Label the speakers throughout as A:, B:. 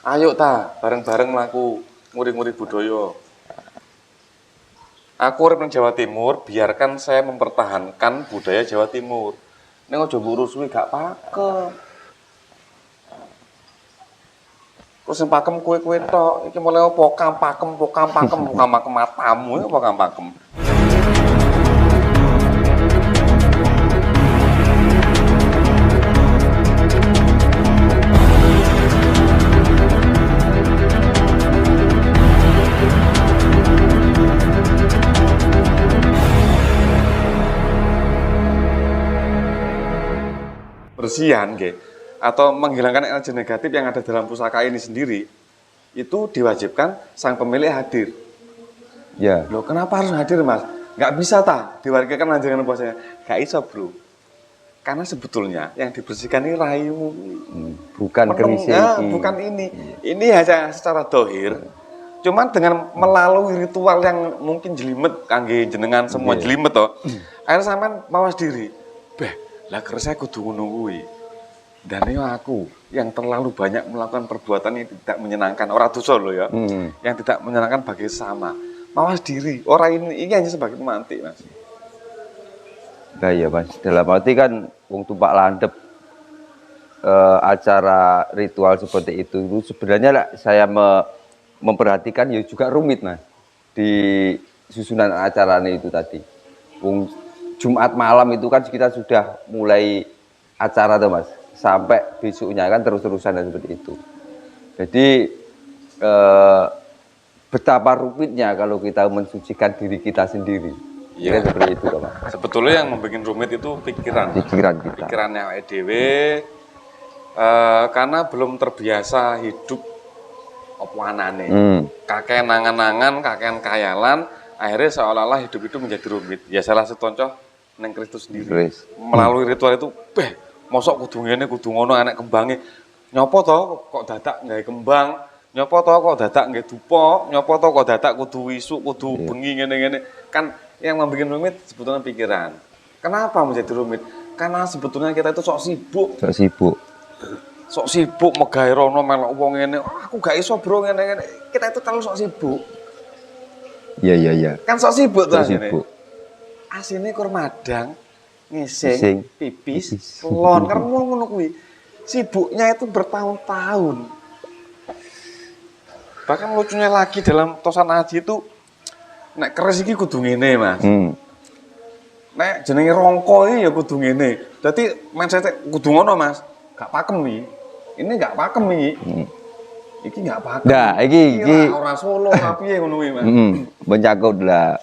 A: Ayo ta, bareng-bareng mlaku nguri-nguri budaya. Aku urip nang Jawa Timur, biarkan saya mempertahankan budaya Jawa Timur. Ning aja mbok rusuhi gak pakem. Terus yang pakem kue-kue tok, iki mulai apa kampakem matamu, apa kampakem. Bersihan, atau menghilangkan energi negatif yang ada dalam pusaka ini sendiri, itu diwajibkan sang pemilik hadir.
B: Ya.
A: Loh, kenapa harus hadir, Mas? Nggak bisa diwakilkan lanjangan puasanya. Nggak iso, bro. Karena sebetulnya yang dibersihkan ini rayu.
B: Bukan kerisnya.
A: Bukan ini. Ini hanya secara dohir. Cuman dengan melalui ritual yang mungkin jelimet, kangge jenengan semua jelimet toh. Akhirnya sampean mawas diri. Lah kerasa kudu ngono kuwi. Dan ini aku yang terlalu banyak melakukan perbuatan yang tidak menyenangkan, orang dosa loh ya. Yang tidak menyenangkan bagi sama. Mawas diri. Orang ini hanya sebagai pemantik, Mas.
B: Nah, iya, Mas. Dalam arti kan wong tumpak landep acara ritual seperti itu sebenarnya saya memperhatikan ya juga rumit, Mas. Di susunan acaranya itu tadi. Wong Jumat malam itu kan kita sudah mulai acara tuh, Mas, sampai besoknya kan terus-terusan seperti itu. Jadi betapa rumitnya kalau kita mensucikan diri kita sendiri. Ya, seperti itu, Mas.
A: Sebetulnya yang membuat rumit itu pikiran kita. Pikirannya EDW, karena belum terbiasa hidup opo-anane. Kakean nangan-nangan, kakean kayalan, akhirnya seolah-olah hidup itu menjadi rumit. Ya salah satu contoh neng Kristus sendiri. Melalui ritual itu, mosok kudu ngene kudu ngono anak kembange. Nyopo to kok dadak nggawe kembang, nyopo to kok dadak nggawe dupa, nyopo to kok dadak kudu wisuk, kudu bengi ngene-ngene. Kan yang membuat rumit sebetulnya pikiran. Kenapa menjadi rumit? Karena sebetulnya kita itu sok sibuk. Sok sibuk megawe rono melok wong ngene. Aku gak iso, Bro, ngene-ngene. Kita itu terlalu sok sibuk.
B: Iya.
A: Kan sok sibuk tuh asine. Asine kur madang, ngising, pipis, selon, karena ngono kuwi. Sibuknya itu bertahun-tahun. Bahkan lucunya lagi dalam tosan aji itu, nek keris iki kudu ngene, Mas. Nek jenenge rongko iki ya kudu ngene. Dadi mindset kudu ngono, Mas. Gak pakem iki. Ini gak pakem iki. Iki gak pakem.
B: Nah, iki
A: ora solo tapi ngono kuwi, Mas.
B: Menyangkut lah.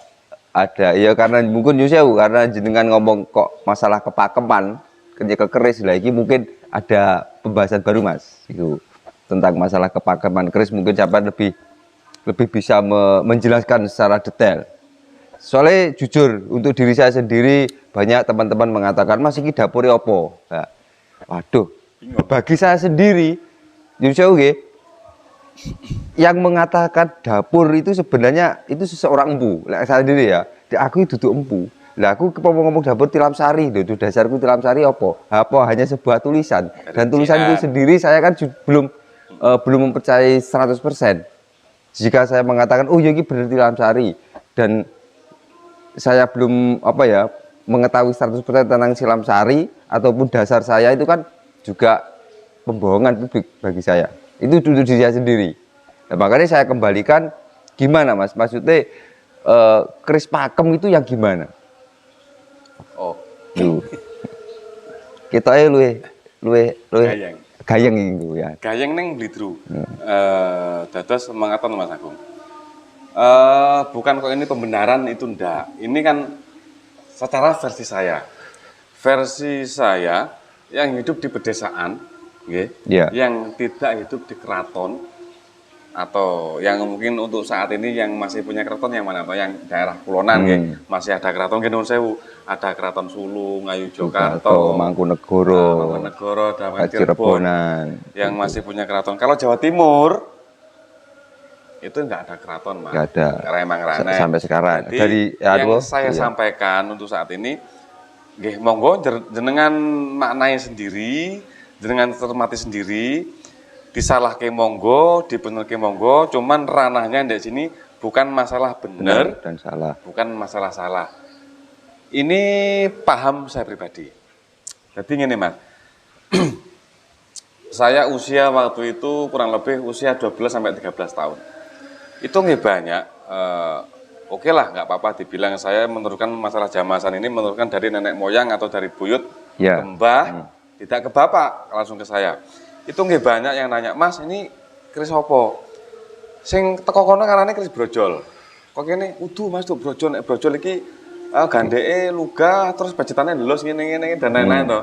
B: Ada, ya karena mungkin Yusewu, karena jenengan ngomong kok masalah kepakeman, ketika keris lah, ini mungkin ada pembahasan baru, Mas. Itu tentang masalah kepakeman keris, mungkin siapa lebih bisa menjelaskan secara detail. Soalnya jujur, untuk diri saya sendiri, banyak teman-teman mengatakan, Mas, ini dapurnya apa? Nah, waduh, bagi saya sendiri, Yusewu, yang mengatakan dapur itu sebenarnya itu seseorang empu. Lah saya sendiri ya, aku itu duduk empu. Lah aku ngomong dapur Tilam Sari, itu dasarku Tilam Sari apa? Hanya sebuah tulisan. Dan tulisan itu sendiri saya kan belum mempercayai 100%. Jika saya mengatakan oh ya ini benar Tilam Sari dan saya belum mengetahui 100% tentang Tilam Sari ataupun dasar saya, itu kan juga pembohongan publik bagi saya. Itu duduk diri saya sendiri. Nah, makanya saya kembalikan gimana, Mas? Maksudnya keris pakem itu yang gimana?
A: Oh.
B: Kita luwe gayeng itu ya.
A: Gayeng neng Blidru. Dados semangaton, Mas Agung. Bukan kok ini pembenaran, itu ndak. Ini kan secara versi saya. Versi saya yang hidup di pedesaan, yang tidak hidup di keraton, atau yang mungkin untuk saat ini yang masih punya keraton yang mana, yang daerah kulonan, masih ada keraton, Nuwun Sewu, ada keraton Sulu, Ngayu Jogarta,
B: Mangkunegoro,
A: Cirebonan, yang masih punya keraton. Kalau Jawa Timur itu enggak ada keraton, Mas.
B: Enggak ada.
A: Remang Raneh.
B: Sampai sekarang.
A: Jadi yang saya sampaikan untuk saat ini, monggo jenengan maknai sendiri, jenengan cermati sendiri. disalah ke monggo, dibener ke monggo, cuman ranahnya di sini bukan masalah benar
B: dan salah.
A: Bukan masalah salah. Ini paham saya pribadi. Jadi gini Mas, saya usia waktu itu kurang lebih usia 12-13 tahun. Itu nggak banyak, oke lah nggak apa-apa dibilang saya menurunkan masalah jamasan ini menurunkan dari nenek moyang atau dari buyut ke mbah, tidak ke bapak, langsung ke saya. Itu nggak banyak yang nanya, Mas ini keris apa? Sing teko kono karane keris brojol. Kok kene kudu Mas tuh brojol, brojol iki gandeke luga terus budgetane ndelos ngene-ngene dan lain-lain to.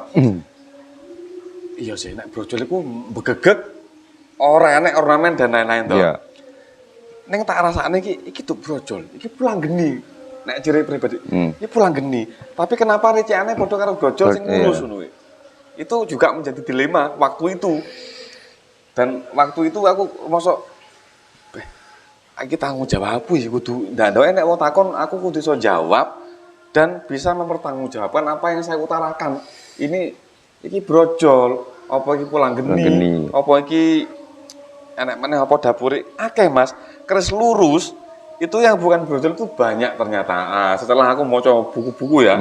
A: Iya sih nek brojol iku begegek ora enek ornamen dan lain-lain to.
B: Iya.
A: Ning tak rasane iki tuh brojol, iki pulang geni. Nek ciri pribadi, iki pulang geni. Tapi kenapa receane padha karo brojol sing lurus ngono itu juga menjadi dilema waktu itu. Dan waktu itu aku mosok iki tanggung jawab apa ya kudu ndak enek wong takon aku kudu iso jawab dan bisa mempertanggungjawabkan apa yang saya utarakan. Iki brojol, apa iki pulang geni, apa iki enek meneh apa dapure akeh Mas. Keris lurus itu yang bukan brojol itu banyak ternyata. Setelah aku maca buku-buku ya.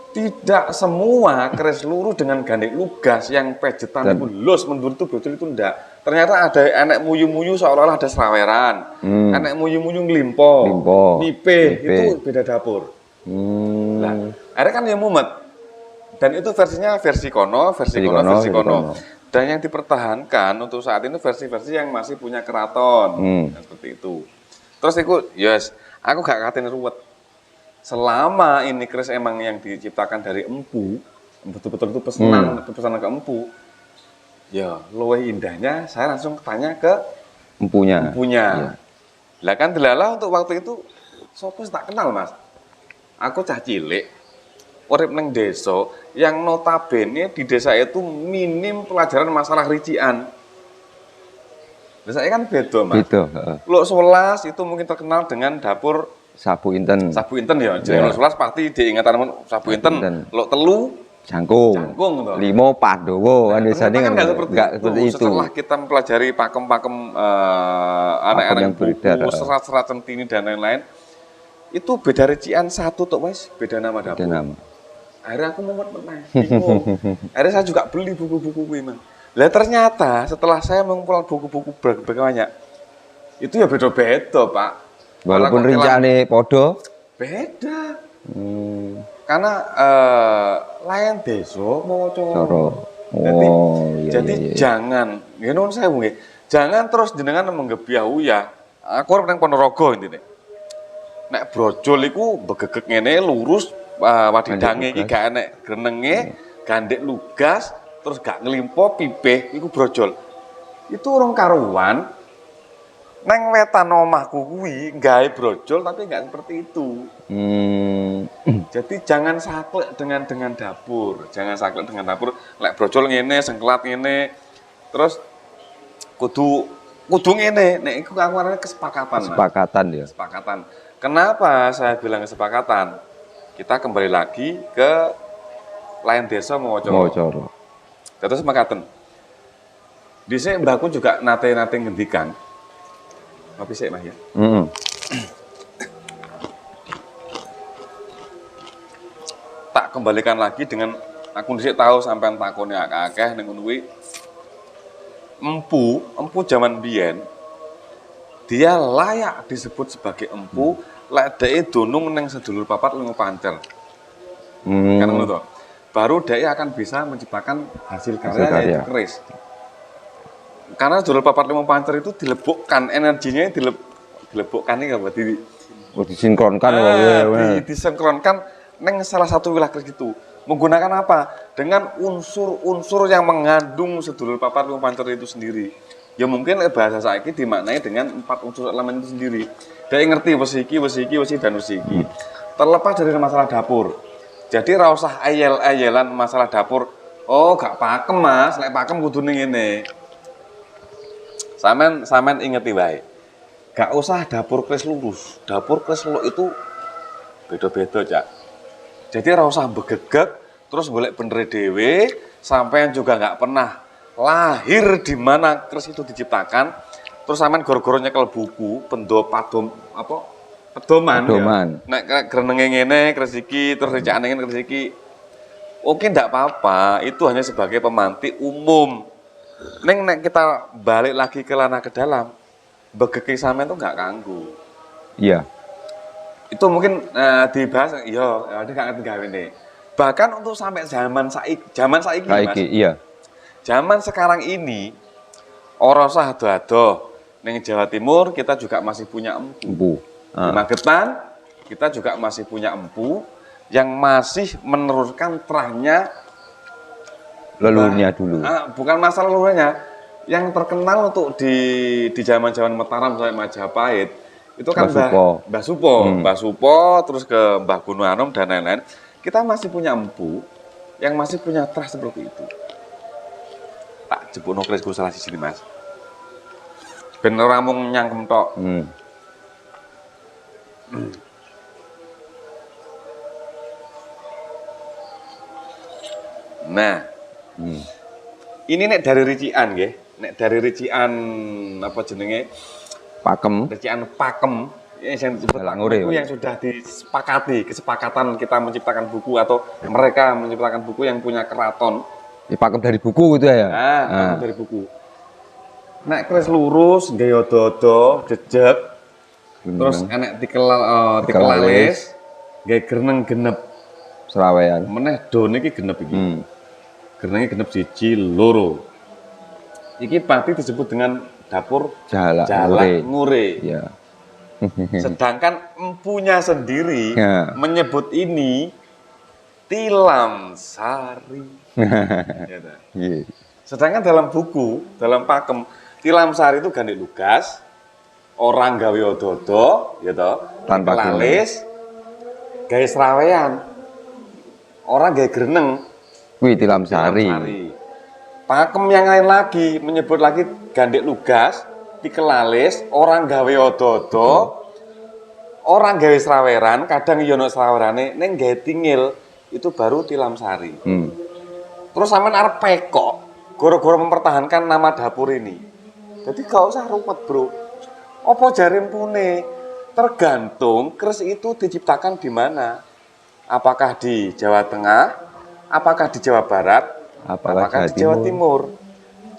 A: Tidak semua keris lurus dengan gandeng lugas yang pejetan itu los menurut itu brojol itu ndak. Ternyata ada enek muyu-muyu seolah-olah ada seraweran. Enek muyu-muyu nglimpo, nipe, itu beda dapur. Nah, akhirnya kan ya mumet. Dan itu versinya versi kono. Dan yang dipertahankan untuk saat ini versi-versi yang masih punya keraton. Seperti itu. Terus aku gak katin ruwet. Selama ini keris emang yang diciptakan dari empu, betul-betul itu pesanan ke empu, ya luwih indahnya saya langsung tanya ke empunya. Lah kan delala untuk waktu itu sopo tak kenal Mas. Aku cah cilik, urip neng desa yang notabene di desa itu minim pelajaran masalah rician. Desa kan beda Mas. Lok 11 itu mungkin terkenal dengan dapur
B: Sabu Inten
A: ya, jadi Lok 11 pasti diingatan Sabu Inten. Lok telu
B: Jangkung limo Pandowo kan biasanya
A: kan nggak seperti itu. Setelah kita mempelajari pakem-pakem anak-anak buku, serat-serat centini dan lain-lain, itu beda rician satu tuh Mas, beda nama dapur. Akhirnya aku mumet meneh, bingung. Akhirnya saya juga beli buku-buku ini. Lah ternyata setelah saya mengumpulkan buku-buku banyak, itu ya beda-beda Pak.
B: Walaupun rinciane podo
A: beda. Karena layan desa mau coro. Jadi jangan, nuwun sewu nggih. Jangan terus jenengan menggebiah uyah. Aku arep nang Ponorogo intine. Nek brojol iku begegek ngene lurus wadidange iki gak enek grenenge, gandek lugas, terus gak ngelimpo pipih iku brojol. Itu urung karuan. Neng wetan omahku kuwi gawe brojol tapi nggak seperti itu. Jadi jangan saklek dengan dapur, lek brojol ngene, sengklat ngene, terus kudu ngene. Nek iku aku arane kesepakatan. Kenapa saya bilang kesepakatan? Kita kembali lagi ke lain desa Mawacoro. Terus makaten. Dhisik mbahku juga nate ngendikan. Tapi sih Mas ya. Tak kembalikan lagi dengan aku dhisik tahu sampean takone akeh ning ngono kuwi. Empu zaman biyen dia layak disebut sebagai empu lek dhek dunung ning sedulur papat 5 pancer. Kan ngono to. Baru dhek akan bisa menciptakan hasil karya yaitu keris. Karena sedulur papat 5 pancer itu dilebokkan energinya dilebokkan ini apa
B: disinkronkan
A: disinkronkan neng salah satu wilayah keris itu menggunakan apa dengan unsur-unsur yang mengandung sedulur papat 5 pancer itu sendiri. Ya mungkin bahasa saiki dimaknai dengan 4 unsur elemen itu sendiri. Dia ngerti wesi dan wesi iki. Terlepas dari masalah dapur. Jadi ra usah ayel-ayelan masalah dapur. Oh, gak pakem Mas, lek pakem kudune ngene. Sampean ingeti wae. Gak usah dapur keris lurus. Dapur keris lurus itu beda-beda, Cak. Jadi ora usah begegek terus golek bener dhewe, sampean juga gak pernah lahir di mana keris itu diciptakan, terus sampean goro-goro nyekel buku, pedoman.
B: Pedoman.
A: Ya. Nek grenenge ngene keris iki, terus ricakane ngene keris iki. Oke, ndak apa-apa, itu hanya sebagai pemantik umum. Nek kita balik lagi ke lana ke dalam, begeke sampean itu nggak kanggu.
B: Iya.
A: Itu mungkin dibahas, ini nggak ngerti gawe nih. Bahkan untuk sampai zaman saiki, Mas.
B: Iya.
A: Zaman sekarang ini, ora usah ado-ado. Ning Jawa Timur kita juga masih punya empu. Di Magetan kita juga masih punya empu yang masih meneruskan terahnya
B: leluhurnya dulu.
A: Bukan masalah leluhurnya, yang terkenal untuk di zaman-zaman Mataram sampai Majapahit itu kan Mbah Supo, terus ke Mbah Gunung Anom dan lain-lain. Kita masih punya empu yang masih punya terah seperti itu. Tak jebukno keris ku salah siji Mas. Ben ora mung nyangkem tok. Nah, ini nek dari ricikan nggih, nek dari ricikan apa jenenge?
B: Pakem.
A: Ricikan pakem yang disebut itu yang sudah disepakati, kesepakatan kita menciptakan buku atau mereka menciptakan buku yang punya keraton.
B: Pakem dari buku gitu ya?
A: Pakem dari buku. Nek keris lurus, gaya dodo, jejeg, terus enek tikelalis, gaya gerneng genep.
B: Serawean.
A: Meneh do niki genep iki. Gernenge genep siji loro. Iki pati disebut dengan dapur Jalak Ngure.
B: Ya.
A: Sedangkan empunya sendiri menyebut ini Tilam Sari. Ya, sedangkan dalam buku, dalam pakem, Tilam Sari itu Gandhik Lugas, orang gawe odo-odo, ya toh,
B: tanpa
A: lalis, gawe serawean, orang gawe greneng,
B: Tilam Sari.
A: Pakem yang lain lagi menyebut lagi Gandhik Lugas, Tikelalis, orang gawe odo-odo, orang gawe seraweran, kadang yono serawerane, neng gawe tingil, itu baru Tilam Sari. Terus sampean arep pekok, goro-goro mempertahankan nama dapur ini. Jadi gak usah ruwet, Bro. Apa jare empune? Tergantung keris itu diciptakan di mana. Apakah di Jawa Tengah? Apakah di Jawa Barat? Apakah di Jawa Timur?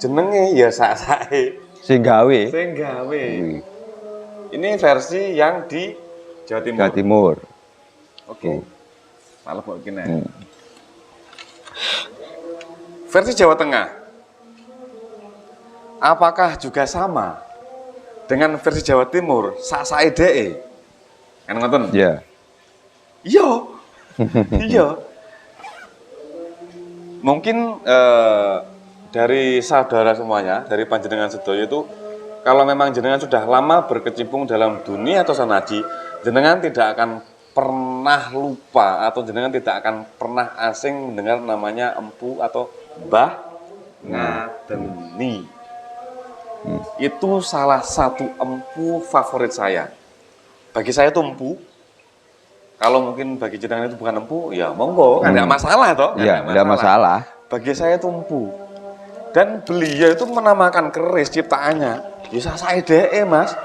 A: Jenenge ya sak-sake.
B: Sing gawe.
A: Ini versi yang di Jawa Timur.
B: Jawa Timur.
A: Oke. Malah kok kene. Versi Jawa Tengah. Apakah juga sama dengan versi Jawa Timur? Sak-sake dheke. Kan ngoten?
B: Iya.
A: Iya. Mungkin dari saudara semuanya, dari panjenengan sedaya itu, kalau memang jenengan sudah lama berkecimpung dalam dunia atau sanaji, jenengan tidak akan pernah lupa atau jenengan tidak akan pernah asing mendengar namanya empu atau Mbah Ngadeni. Itu salah satu empu favorit saya. Bagi saya itu empu. Kalau mungkin bagi jenengan itu bukan empu, ya monggo, nggak masalah toh.
B: Iya, nggak masalah.
A: Bagi saya itu empu. Dan beliau itu menamakan keris ciptaannya, ya saya dheke, Mas.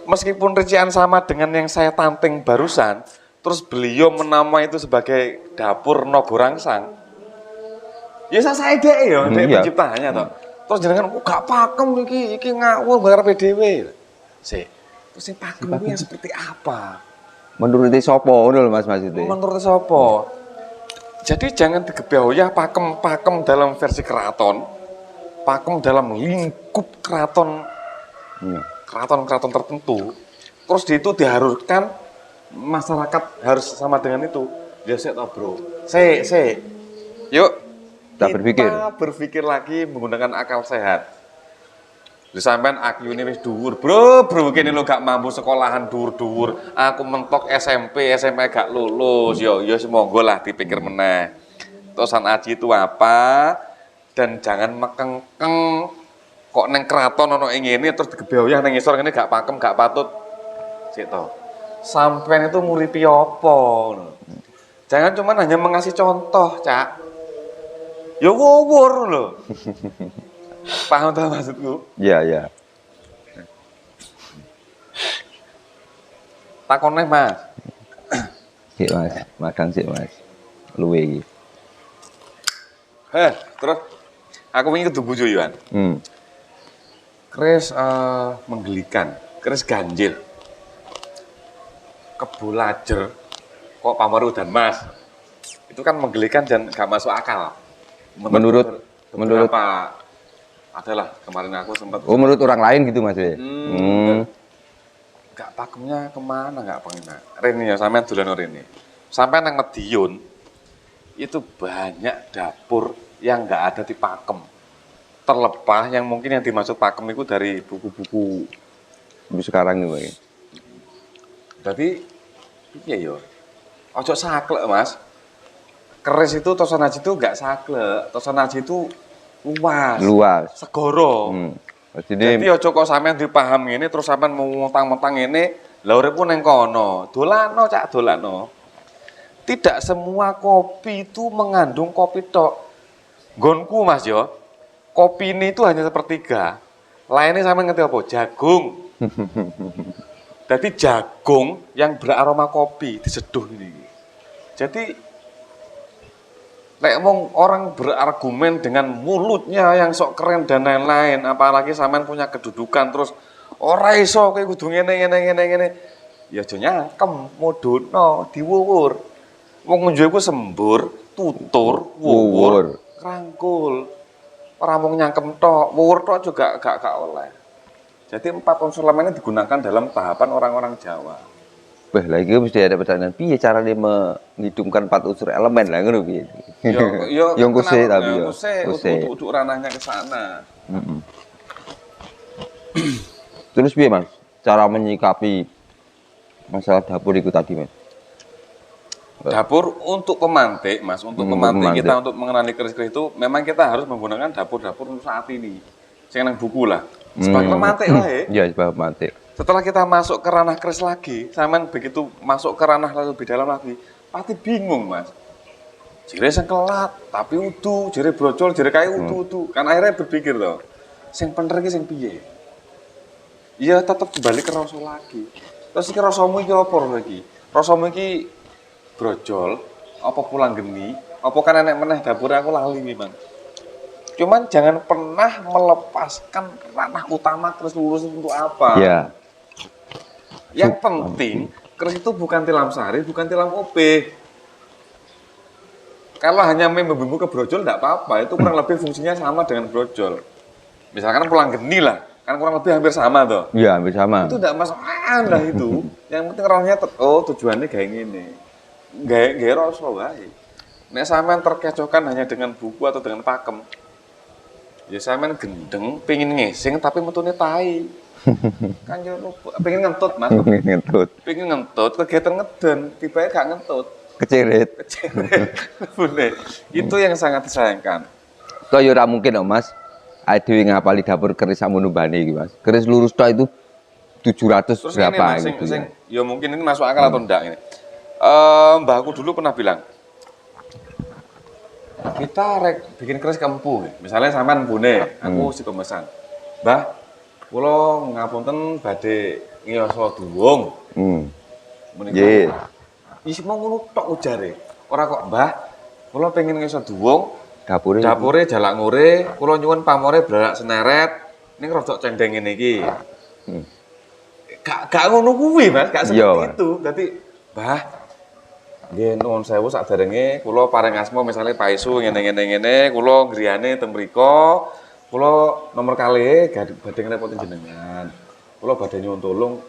A: Meskipun ricikan sama dengan yang saya tanting barusan, terus beliau menamai itu sebagai dapur Nogorangsang. Ya saya dheke ya, dhek penciptaannya toh. Terus jenengan gak pakem iki ngawur ngarepe dhewe. Sik. Terus sing pakem kuwi seperti apa?
B: Menurut sapa ngono lho Mas itu?
A: Menurut sapa? Jadi jangan digebyah pakem dalam versi keraton, pakem dalam lingkup keraton, keraton tertentu. Terus di itu diharuskan masyarakat harus sama dengan itu. Ya sik toh, Bro. Sik. Yuk, kita berpikir lagi menggunakan akal sehat. Lu sampean aku ini wis dhuwur, bro kene lo gak mampu sekolahan dhuwur-dhuwur. Aku mentok SMP gak lulus. Yo semoga lah dipikir meneh. Terusan aji itu apa? Dan jangan mekengkeng kok neng keraton ono ing ngene terus digebyah nang ngisor ngene gak pakem, gak patut. Sik to. Sampean itu nguripi apa? Jangan cuma hanya mengasih contoh, Cak. Ya wuwur lho. Paham tak maksudku?
B: Iya, iya.
A: Takonnya Mas.
B: Sik Mas, madang sik Mas. Luwe iki.
A: Terus aku ingin ketemu Yohan. Keris menggelikan, keris ganjil. Kebulajer kok pamor dan Mas. Itu kan menggelikan dan gak masuk akal.
B: Menurut
A: Pak adalah kemarin aku sempat
B: menurut orang lain gitu Mas ya.
A: Gak pakemnya kemana gak pengen. Rene ya sampean dolan rene. Sampai nang Medion itu banyak dapur yang nggak ada di pakem. Terlepas yang mungkin yang dimaksud pakem itu dari buku-buku
B: sekarang gitu ya.
A: Jadi iya yo. Ojo saklek Mas. Keris itu tosonaji itu nggak saklek. Tosonaji itu luas. Segoro. Jadi ojo kok sampean dipaham ini terus sampean mau mentang-mentang ini lha uripku ning kono. Dolano cak dolano. Tidak semua kopi itu mengandung kopi tok. Gonku Mas yo. Kopi ini itu hanya sepertiga. Lainnya sampean ngerti apa? Jagung. Jadi jagung yang beraroma kopi diseduh ini. Jadi orang berargumen dengan mulutnya yang sok keren dan lain-lain, apalagi sampean punya kedudukan terus ora iso kowe kudu ngene. Ya aja nyakem, modhono, diwuwur. Wong njuwe ku sembur, tutur, wuwur, rangkul. Ora mung nyangkem tok, wuwur tok juga gak oleh. Jadi 4 unsur elemen ini digunakan dalam tahapan orang-orang Jawa.
B: Wah, lagi mesti ada pertanyaan, piye caranya menghidupkan 4 unsur elemen lah ngono piye? Yang kuse tapi yo.
A: Untuk ranahnya ke sana.
B: Terus piye Mas? Cara menyikapi masalah dapur itu tadi Mas?
A: Dapur untuk pemantik Mas, untuk pemantik kita untuk mengenali keris-keris itu memang kita harus menggunakan dapur-dapur untuk saat ini. Sing nang buku lah. Sebagai pemantik lah ya.
B: Iya, sebagai pemantik.
A: Setelah kita masuk ke ranah keris lagi, sampean begitu masuk ke ranah lebih dalam lagi, pasti bingung Mas. Jere sengkelat, tapi utuh, jere brocol, jere kayak utuh. Kan akhirnya berpikir loh, sing bener iki sing piye? Iya tetap kembali ke rasa lagi. Terus iki rasamu iki apa lagi? Rasamu iki brojol, apa pulang geni, apa kan enek meneh dapur aku lali memang. Cuman jangan pernah melepaskan ranah utama keris lurus untuk apa.
B: Iya.
A: Yang penting keris itu bukan tilam sari, bukan tilam OP. Kalau hanya membumbu ke brojol enggak apa-apa, itu kurang lebih fungsinya sama dengan brojol. Misalkan pulang geni lah, kan kurang lebih hampir sama toh.
B: Iya, hampir sama.
A: Itu enggak masalah lah itu. Yang penting ranahnya tujuannya kayak gini. Gaya rasa wae. Nek sampean terkecohkan hanya dengan buku atau dengan pakem. Ya sampean gendeng, pengin ngesing tapi metune tai. Kan yo pengen ngentut Mas. Pengen ngentut, kegiatan ngeden, tiba-tiba gak ngentut.
B: Kecirit.
A: Boleh. Itu yang sangat disayangkan.
B: Kok yo ora mungkin kok Mas. Dhewe ngapali dapur keris sakmono bane iki Mas. Keris lurus tok itu 700
A: terus
B: berapa
A: ini,
B: gitu ya.
A: Ya mungkin ini masuk akal atau enggak ini. Mbahku dulu pernah bilang, kita bikin keris kempu, misalnya sampean bune, aku si pemesan, Mbah, kula ngapunten badhe ngiyasa duwung. Nggih. Isi mau ngono tok ujare. Ora kok, Mbah, kula pengen ngiyasa duwung, dapure jalak ngure, kula nyuwun pamore blak seneret, ning rodok cendeng ngene iki. Gak ngono kuwi, Mas, gak seperti itu. Dadi, Mbah, nggih nuwun sewu sakderenge kula paring asma misale paisu ngene-ngene kula griyane teng mriku kula nomor kalih badhe ngrepotin jenengan kula badhe nyuwun tulung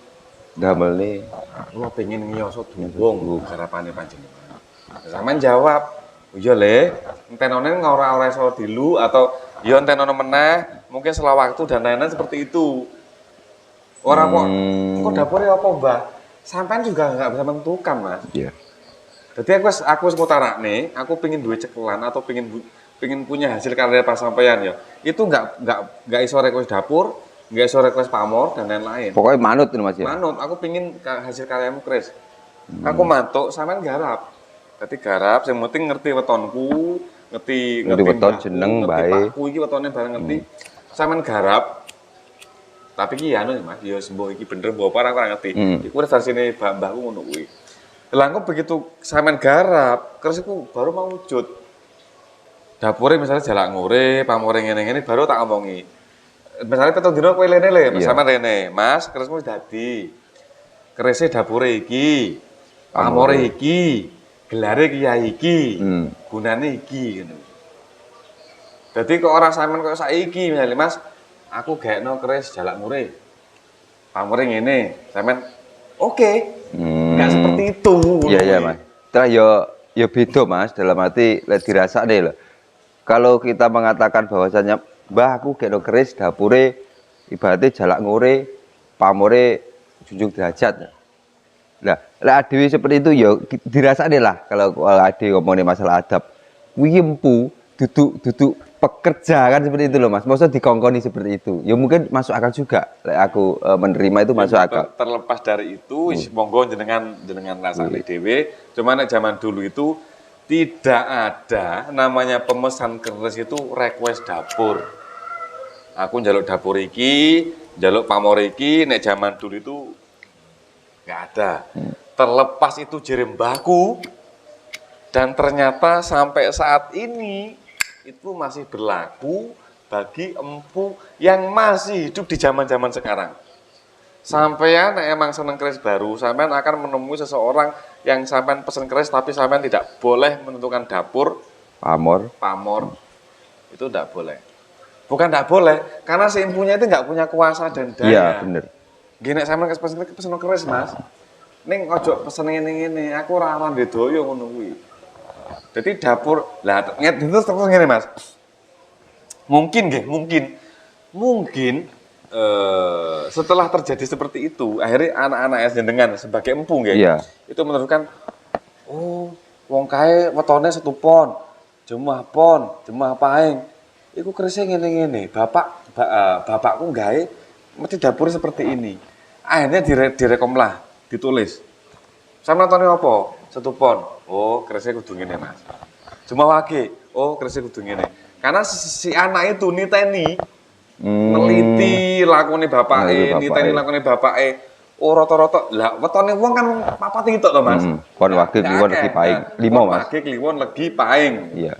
B: damel
A: kula pengin ngiyasa duwung garapane panjenengan. Sampeyan jawab, "Iya Le, entenone ora iso dilu atau ya entenono meneh, mungkin setelah waktu dan lain-lain seperti itu." Ora kok dapure apa, Mbah? Sampeyan juga enggak bisa menentukan, Mas.
B: Iya.
A: Jadi aku wis mutarakne, aku pengen duwe cekelan atau pengen punya hasil karya pas sampean ya. Itu enggak iso request dapur, enggak iso request pamor dan lain-lain.
B: Pokoknya manut itu Mas ya.
A: Manut, aku pengen hasil karyamu Kris. Aku mantuk sampean garap. Dadi garap, sing penting ngerti wetonku, ngerti
B: weton
A: mbahku,
B: jeneng
A: ngerti
B: bae.
A: pakku iki wetone bareng ngerti. Sampean garap. Tapi iki anu Mas, ya sembuh iki bener mbok ora ngerti. Iku versine mbahku ngono kuwi. Lah engko begitu sampean garap, keris iku baru mau wujud. Dapure misalnya jalak ngure, pamore ngene-ngene baru tak ngomongi. Misalnya petang dino kowe lene le, sampean rene, Mas, kerismu wis dadi. Kerise dapure iki, pamore iki, gelare kiai iki, gunane iki ngono. Dadi kok ora sampean kok saiki misalnya Mas, aku gaekno keris jalak ngure. Pamore ngene, sampean oke. Enggak seperti itu.
B: Iya Mas. Terus ya beda Mas, dalam arti lek dirasakne lho. Kalau kita mengatakan bahwasanya Mbah aku gaekno keris dapure ibaratnya jalak ngure, pamore junjung derajat. Nah, lek adewe seperti itu ya dirasakne lah kalau adewe ngomongin masalah adab. Kuwi empu duduk pekerja kan seperti itu loh Mas. Maksudnya dikongkoni seperti itu. Ya mungkin masuk akal juga. Lek aku menerima itu masuk akal.
A: Terlepas dari itu, monggo jenengan rasane dhewe. Cuman nek zaman dulu itu tidak ada namanya pemesan keris itu request dapur. Aku njaluk dapur iki, njaluk pamor iki, nek zaman dulu itu nggak ada. Terlepas itu jere mbahku, dan ternyata sampai saat ini itu masih berlaku bagi empu yang masih hidup di zaman-zaman sekarang. Sampean emang seneng keris baru, sampean akan menemui seseorang yang sampean pesen keris tapi sampean tidak boleh menentukan dapur, pamor. Itu tidak boleh. Bukan tidak boleh, karena si empunya itu nggak punya kuasa dan daya.
B: Iya, bener.
A: Gini sampean pesen keris, Mas. Ning ojo pesen ngene-ngene, aku ora ndek doyo ngono kuwi. Jadi dapur, lah terus ngene Mas. Mungkin setelah terjadi seperti itu, akhirnya anak-anak jenengan sebagai empu nggih.
B: Iya.
A: Itu menentukan wong kae wetone 1 pon, jemah paing. Iku kerisnya ngene-ngene. Bapakku gawe mesti dapur seperti ini. Akhirnya direkom lah, ditulis. Sama nontonnya apa? 1 pon. Oh, kerisnya kudu ngene, Mas. Cuma wage. Oh, kerisnya kudu ngene. Karena si anak itu niteni neliti lakune bapake, niteni lakune bapake. Oh, rata-rata. Lah, wetone wong kan papat iki tok to, Mas.
B: Pon wage kliwon legi paing. 5, Mas.
A: Wage kliwon legi paing.
B: Iya.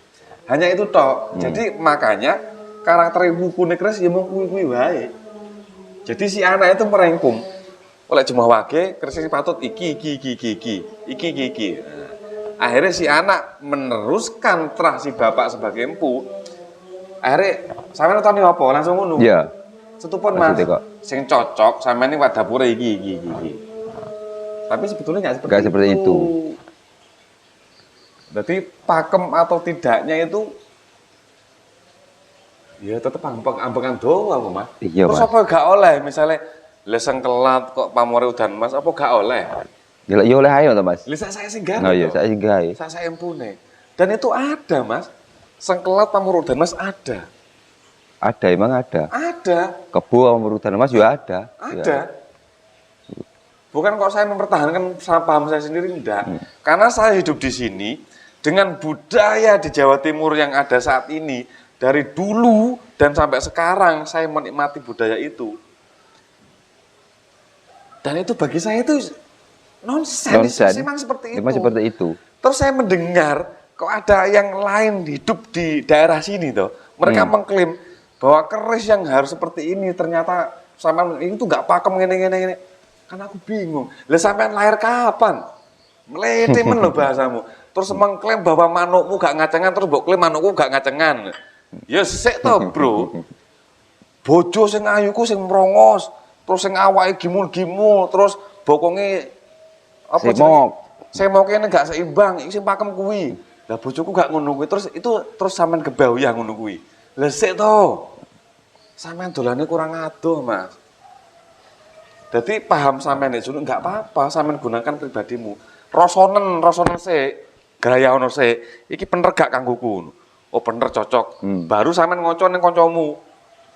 A: Hanya itu tok. Jadi makanya karakter bukune keris ya mau kuwi wae. Jadi si anak itu merengkum. Oleh jumlah wage, kerisnya patut iki. Nah, akhirnya si anak meneruskan terah si bapak sebagai empu. Akhirnya, sampe nonton apa? Langsung ngono.
B: Iya.
A: 1 pon Mas. Sing cocok sampe ini wak dapure iki. Tapi sebetulnya nggak seperti itu. Berarti pakem atau tidaknya itu ya tetap ambekan doang, Mas.
B: Iya,
A: terus
B: Mas.
A: apa gak oleh misalnya leseng kelat kok pamore udan Mas, apa gak oleh?
B: Ya oleh ayo to, Mas.
A: Lah saya sing gawe.
B: Oh iya, saya sing gawe.
A: Saya empune. Dan itu ada, Mas. Sengkelat pamor udan Mas ada.
B: Ada, emang ada.
A: Ada.
B: Kebo sama urutan Mas juga ada.
A: Ada. Bukan kok saya mempertahankan paham saya sendiri, enggak. Karena saya hidup di sini dengan budaya di Jawa Timur yang ada saat ini, dari dulu dan sampai sekarang saya menikmati budaya itu. Dan itu bagi saya itu nonsens. Memang seperti itu.
B: Memang seperti itu.
A: Terus saya mendengar kok ada yang lain hidup di daerah sini toh. Mereka mengklaim bahwa keris yang harus seperti ini ternyata sama ini tuh nggak pakem gini. Kan aku bingung. Lah sampean lahir kapan? Melete men lo bahasamu. Terus mengklaim bahwa manukmu gak ngacengan, terus mbok klaim manukku gak ngacengan. Ya sik to, Bro. Bojo sing ayuku sing merongos, terus sing awake gimul-gimul, terus bokonge apa
B: semok.
A: Semoke gak seimbang, iki sing pakem kuwi. Lah bojoku gak ngono kuwi, terus itu terus sampean kebauyah ngono kuwi. Lah sik to. Sampean dolane kurang adoh, Mas. Jadi paham sampean itu enggak apa-apa, sampean gunakan pribadimu. Rosonen sik, gaya ono sik. Iki bener gak kanggoku. Oh bener cocok. Baru sampean ngoco ning kancamu.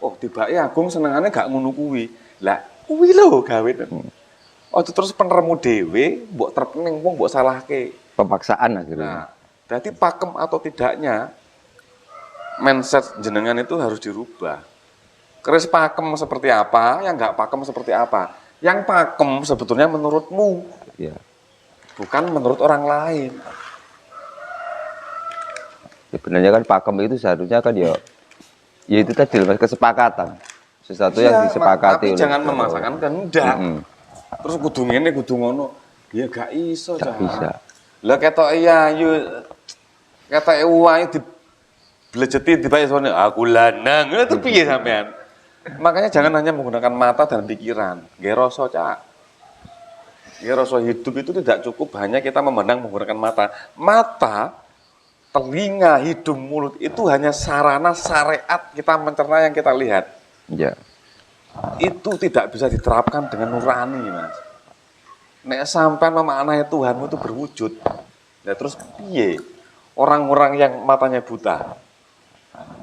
A: Oh tibake Agung senengane gak ngono kuwi. Lah kuwi lho gawe. Oh terus penermu dhewe mbok terpening wong mbok salahke.
B: Pemaksaan akhirnya.
A: Nah, berarti pakem atau tidaknya mindset jenengan itu harus dirubah. Keris pakem seperti apa, yang nggak pakem seperti apa. Yang pakem sebetulnya menurutmu,
B: Ya.
A: bukan menurut orang lain.
B: Sebenarnya kan pakem itu seharusnya kan ya itu tadi Mas, kesepakatan. Sesuatu
A: Iya,
B: yang disepakati
A: tapi
B: oleh
A: jangan
B: kedua
A: memaksakan
B: orang.
A: kehendak.
B: Mm-mm.
A: Terus kudu ngene, kudu ngono. Ya gak iso,
B: Gak
A: Cak.
B: bisa.
A: Lah ketok iya ayu ketoke wae diblejeti dibae sone aku lanang. Itu piye sampean? Makanya jangan hanya menggunakan mata dan pikiran. Nggih rasa, Cak. Ya, rasa hidup itu tidak cukup hanya kita memandang menggunakan mata. Mata, telinga, hidung, mulut itu hanya sarana syariat kita mencerna yang kita lihat.
B: Ya.
A: Itu tidak bisa diterapkan dengan nurani, Mas. Nek sampai memaknai Tuhanmu itu berwujud. Ya terus piye? Orang-orang yang matanya buta.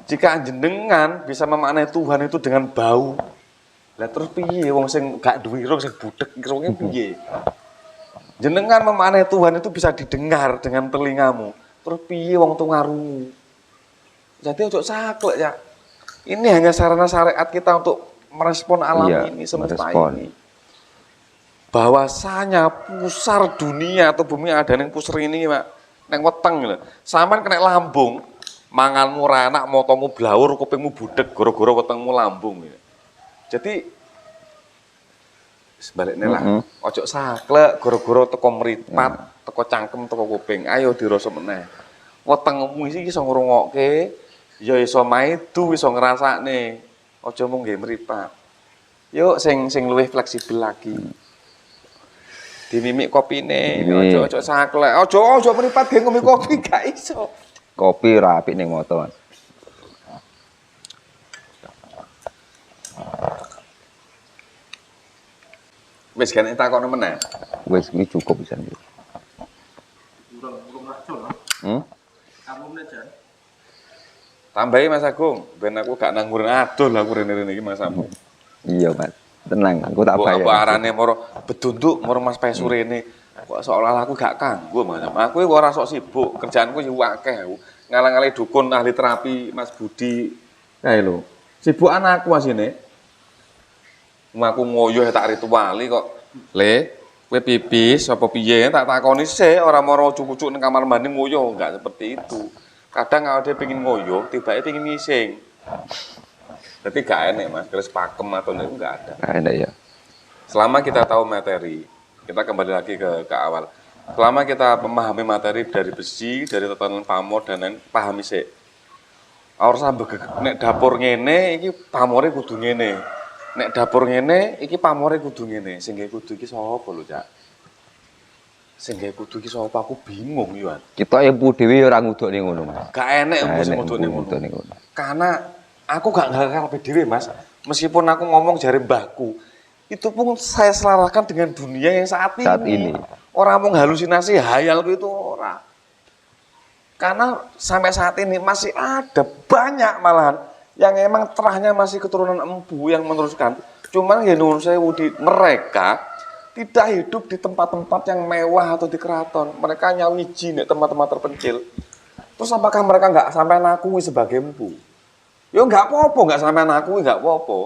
A: Jika jenengan bisa memaknai Tuhan itu dengan bau, lah terus piye wong sing gak duwe irung sing budhek irunge piye? Jenengan memaknai Tuhan itu bisa didengar dengan telingamu. Terus piye wong tungarungu? Jadi ojo saklek ya. Ini hanya sarana syariat kita untuk merespon alam
B: Iya,
A: ini, semesta
B: merespon.
A: ini. Bahwasanya pusar dunia atau bumi ada yang pusar ini, Pak. Neng weteng lho. Sampean kena lambung, manganmu ra enak, motomu blawur, kupingmu budek, goro-goro wetengmu lambung. Jadi sebaliknya lah, ojo saklek, goro-goro teko meripat, teko cangkem, teko kuping, ayo dirasa meneh. Wetengmu iki iso ngrungokke, ya iso maidu, iso ngrasakne. Ojo mung nggih mripat. Yuk sing luwih fleksibel lagi. Dimimik kopine, ojo saklek. Ojo mripat ge ngombe kopi gak iso.
B: Kopi ora apik ning moto, Mas.
A: Wis kan takokno meneh.
B: Wis iki cukup bisa.
A: Tambahi Mas Agung, ben aku gak nanggur aduh lah aku rene-rene iki Mas Agung.
B: Iya, Mas. Tenang, aku tak bayar.
A: Apa arane moro bedunduk moro Mas Pesu rene. Kok seolah aku gak kanggo Mas. Aku iki ora sok sibuk, kerjaanku yo akeh aku. Ngalang-alang dukun ahli terapi Mas Budi. Kae lho. Sibuk anakku asine. Aku ngoyo tak rituali kok. Le, kowe pipis apa piye tak takoni sik ora moro cucuk ning kamar mandi ngoyo, enggak seperti itu. Kadang kalau dia pengen ngoyo, tiba-tiba pengen ngising. Berarti gak enak Mas, keris pakem atau itu gak ada.
B: Gak enak ya.
A: Selama kita tahu materi, kita kembali lagi ke awal. Selama kita memahami materi dari besi, dari tatanan pamor dan lain, pahami sih. Ora sampe nek dapur ngene, iki pamore kudu ngene. Nek dapur ngene, iki pamore kudu ngene. Sing gawe kudu iki sapa lho, Cak? Sing gawe kudu iki sapa aku bingung yo.
B: Kita empu dhewe ora ngudukne ngono, Mas.
A: Gak enek empu sing ngudukne ngono. Karena aku gak ngarep dhewe, Mas. Meskipun aku ngomong jare mbahku, itu pun saya selaraskan dengan dunia yang saat ini. Orang mau halusinasi, hayalku itu ora. Karena sampai saat ini masih ada banyak malahan yang emang terahnya masih keturunan empu yang meneruskan. Cuman ya nuwun sewu di mereka tidak hidup di tempat-tempat yang mewah atau di keraton. Mereka nyawiji di tempat-tempat terpencil. Terus apakah mereka nggak sampai nakui sebagai empu? Ya nggak apa-apa, nggak sampai nakui nggak apa-apa.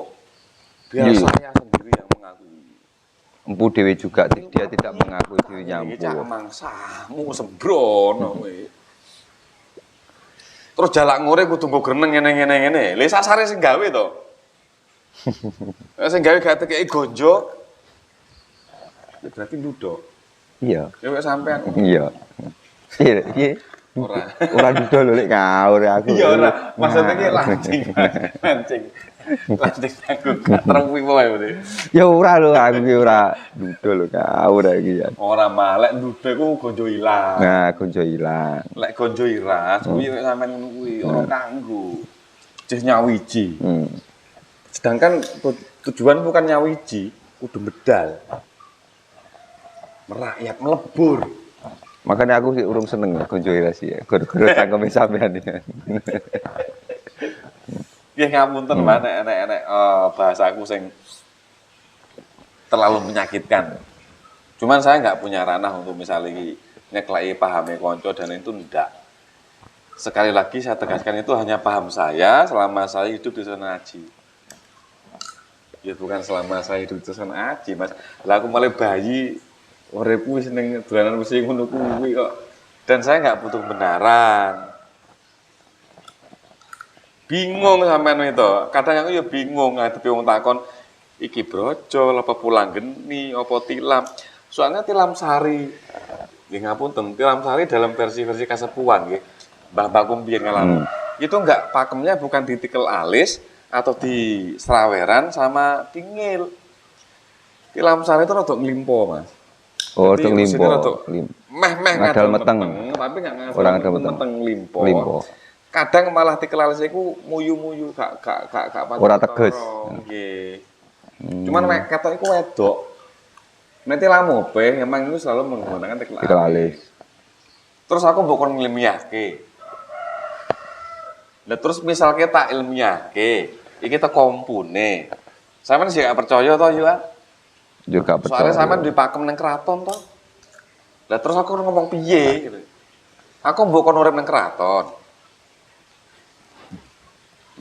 A: Biar saya sendiri yang mengakui.
B: Empu dewe juga dia tidak mengakui dirinya empu.
A: Cak mangsamu sembrono kowe. Terus jalak ngore kudu nggo greneng ngene. Lha sasare sing gawe to. Sing gawe gak tekeki gonjo. Ya berarti ludok.
B: Iya.
A: Ya wek sampean.
B: Iya. Iya.
A: Ora.
B: Ora ludok lho lek ngawur aku.
A: Iya ora. Maksudnya ki lancing. Lancing aku katrewi wae berarti.
B: Ya ora lho aku ki ora ludok lho ngawur iki ya.
A: Ora malek ludok ku gonjo ilang.
B: Nah, gonjo ilang.
A: Lek gonjo iras kuwi nek sampean ngono kuwi ora kanggo. Cis nyawiji. Sedangkan tujuan bukan nyawiji, kudu medal. Merakyat melebur.
B: Makanya aku sih urung seneng gonjo iras ya. Gara-gara cangkeme sampean ya.
A: Ya ngapunten Mas nek bahasa aku sing terlalu menyakitkan. Cuman saya nggak punya ranah untuk misalnya nyeklai pahami konco dan itu ndak. Sekali lagi saya tegaskan itu hanya paham saya selama saya hidup di Sunan Aji. Ya bukan selama saya hidup di Sunan Aji, Mas. Lah aku mulai bayi uripku wis ning dolanan wis ngono kuwi kok. Dan saya nggak butuh benaran. Bingung sampean itu. Kadang aku ya bingung ngadepi wong takon iki brojol apa pulang geni apa tilam. Soalnya tilam sari. Nggih ngapunten, tilam sari dalam versi-versi kasepuhan nggih. Mbah kumbien ngalamin. Itu enggak pakemnya bukan di tikel alis atau di seraweran sama pingil. Tilam sari itu rada nglimpo, Mas.
B: Oh, rada nglimpo.
A: Meh-meh
B: ngadal meteng.
A: Tapi enggak
B: Orang ngadal
A: meteng nglimpo.
B: Nglimpo.
A: Kadang malah tikel alis iku muyu-muyu gak pancen.
B: Ora teges.
A: Nggih. Cuman ketok iku wedok. Nek tilam ope emang itu selalu menggunakan tikel alis. Terus aku mbok kon ngilmiahke. Nah, terus misalnya tak ilmiahke, iki ta kompune. Sampeyan sih gak percaya toh, Yuan?
B: Juga percaya.
A: Soalnya sampeyan dipakem nang keraton toh. Lah terus aku ngomong piye gitu. Aku mbok kon urip nang keraton.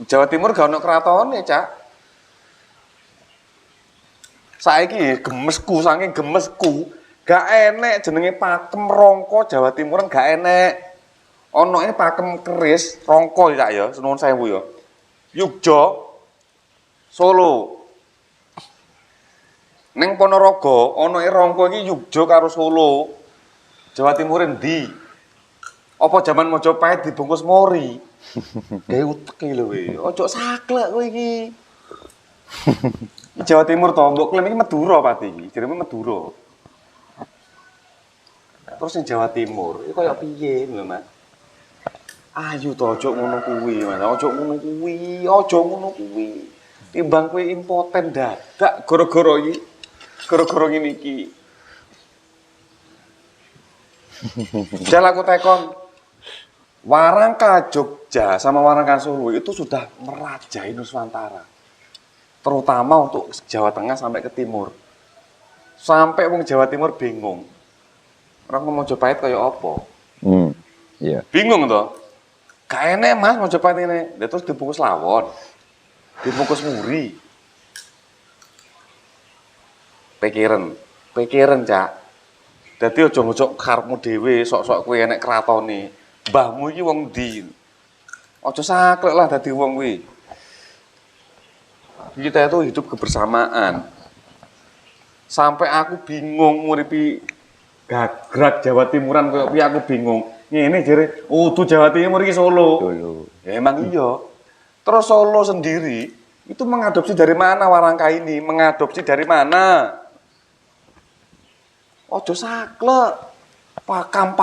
A: Jawa Timur gak ono keratone, Cak. Saiki gemesku saking gemesku, gak enek jenenge pakem rongko Jawa Timuran gak enek. Ono ini pakem keris rongko ya ya, nuwun sewu ya. Yogya, Solo. Ning Ponorogo ono rongko iki Yogya karo Solo. Jawa Timur endi? Apa jaman Mojopahit dibungkus mori? Gawe utek lho kowe. Ojo saklek kowe iki. Jawa Timur to, mbok klaim iki Madura pati iki, jenenge Madura. Terus yang Jawa Timur, itu kaya piye lho, Mas? Ayo to ojo ngono kuwi, Mas. Ojo ngono kuwi. Timbang kowe impoten dadak gara-gara iki. Gara-gara ngene iki. Jal aku tekon Warangka Jogja sama Warangka Solo itu sudah merajai Nusantara. Terutama untuk Jawa Tengah sampai ke timur. Sampai wong Jawa Timur bingung. Orang mau Mojopahit kaya apa?
B: Iya.
A: Bingung toh. Gak enek Mas Mojopahit ini. Dia terus dibungkus lawon. Dibungkus muri. Pikiran, Cak. Dadi aja karepmu dhewe sok-sok kowe enek kratone. Mbahmu iki wong ndi? Aja saklek lah dadi wong kuwi. Kita itu hidup kebersamaan. Sampai aku bingung nguripi gagrak Jawa Timuran koyo piye aku bingung. Ngene jere, tuh Jawa Timur iki Solo. Ya emang iya. Terus Solo sendiri itu mengadopsi dari mana Warangka ini? Mengadopsi dari mana? Ojo saklek. Pakam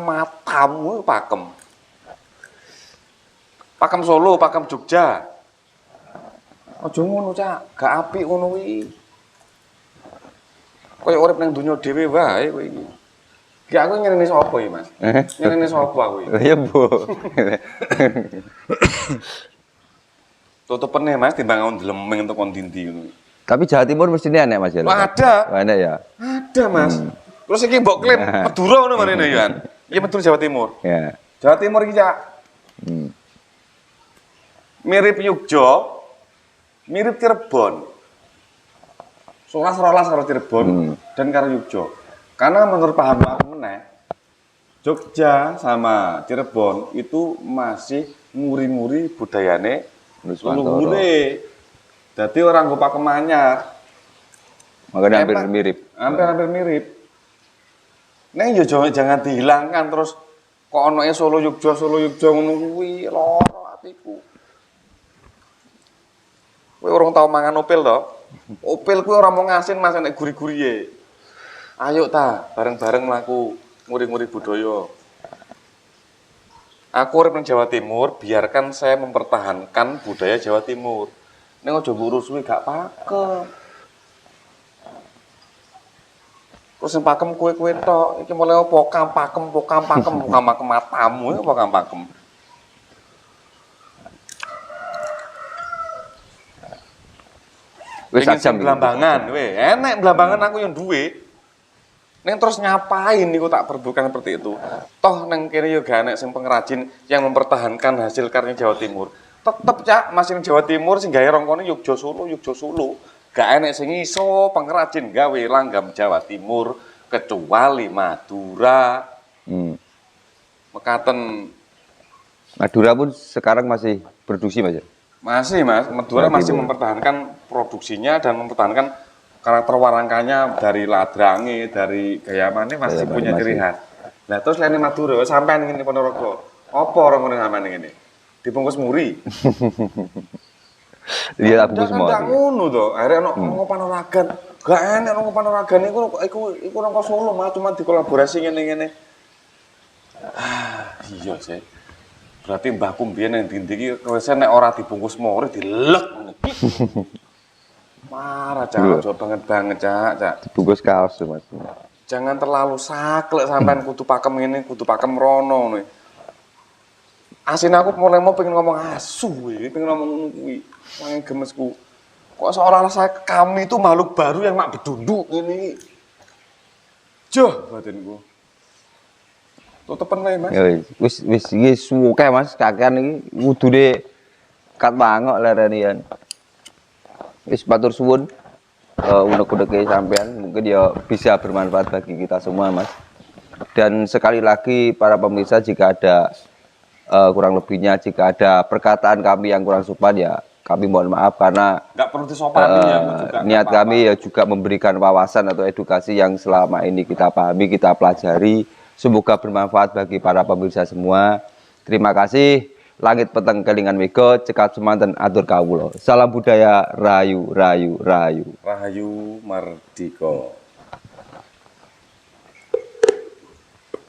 A: matamu pakem. Pakem Solo, pakem Jogja. Ojo ngono, Cak. Gak apik ngono kuwi. Kaya urip nang donya dhewe wae kowe iki. Ki aku nyeneni sapa iki, Mas? Nyeneni sapa aku iki?
B: Ya, Bu.
A: Tutupane Mas timbang aku ndlemeng entuk kon ndi ngono.
B: Tapi Jawa Timur mestinya enek Mas ya.
A: Ada.
B: Enek ya.
A: Ada, Mas. Terus iki mbok klaim Madura ngono marene ya. Iya Madura Jawa Timur.
B: Ya.
A: Jawa Timur iki, Cak. Mirip Yogya, mirip Cirebon. Rolas karo Cirebon dan karo Yogya. Karena menurut paham aku meneh, Jogja sama Cirebon itu masih nguri-nguri budayane leluhure. Dadi orang nggo pakem anyar.
B: Makanya hampir mirip.
A: Hampir mirip. Nek yo jangan dihilangkan terus kok onoke Solo Yogya ngono kuwi lara atiku. Kowe urung tau mangan opil to? Opil kuwi ora mau ngasin Mas nek guri-guriye. Ayo ta, bareng-bareng mlaku nguri-nguri budaya. Aku urip nang Jawa Timur, biarkan saya mempertahankan budaya Jawa Timur. Ning aja mbok rusuhi gak pakem. Terus sing pakem kowe-kowe tok, iki mulai apa pakem matamu apa pakem. Wis ajam Blambangan, enek Blambangan aku yang duwe. Neng terus ngapain niku tak perbukan seperti itu? Toh neng kene yo gak enek sing pengrajin yang mempertahankan hasil karya Jawa Timur. Tetep cak masih Jawa Timur sing gawe rongkone Yogya Solo, Yogya Solo. Gak enek sing iso pengrajin gawe langgam Jawa Timur kecuali Madura. Mekaten
B: Madura pun sekarang masih produksi Mas ya?
A: masih Mas, Madura masih mempertahankan produksinya dan mempertahankan karakter warangkanya dari ladrange, dari gaya mana masih
B: Gaya
A: punya
B: masih.
A: ciri khas. Nah terus lainnya Madura, sampean ngene Ponorogo, apa orang ngene sampean ngene? Dibungkus muri.
B: Iya aku
A: Kan
B: semua.
A: gak ngono to, akhirnya ono Panaragan. Gak enak ono Panaragan iku nang Solo mah cuma dikolaborasi ngene-ngene. Ah, iya sih. Berarti mbahku mbiyen nang ndi iki wis nek ora dibungkus muri dilek ngono. Marah cak, ojo banget cak.
B: Dibungkus kaos tuh Mas.
A: Jangan terlalu saklek sampean kudu pakem ini, kudu pakem rono nih. Asin aku mulai mau pengen ngomong asu, pengen ngomong ngono kuwi. Wanging gemesku. Kok seolah-olah kami itu makhluk baru yang mak bedunduk ini. Joh batinku. Tutupen wae, Mas.
B: Ya wis iki suke Mas, kakean iki kudune kat bangok lerenian. Wis matur suwun. Unek-uneke sampean mungkin ya bisa bermanfaat bagi kita semua Mas. Dan sekali lagi para pemirsa jika ada kurang lebihnya, jika ada perkataan kami yang kurang sopan ya kami mohon maaf karena
A: Enggak perlu disopani ya, Bu, juga.
B: niat kami ya juga memberikan wawasan atau edukasi yang selama ini kita pahami, kita pelajari. Semoga bermanfaat bagi para pemirsa semua. Terima kasih. Langit peteng kelingan mega, cekap semanten atur kawula. Salam budaya, rayu, rayu, rayu.
A: Rahayu Mardika.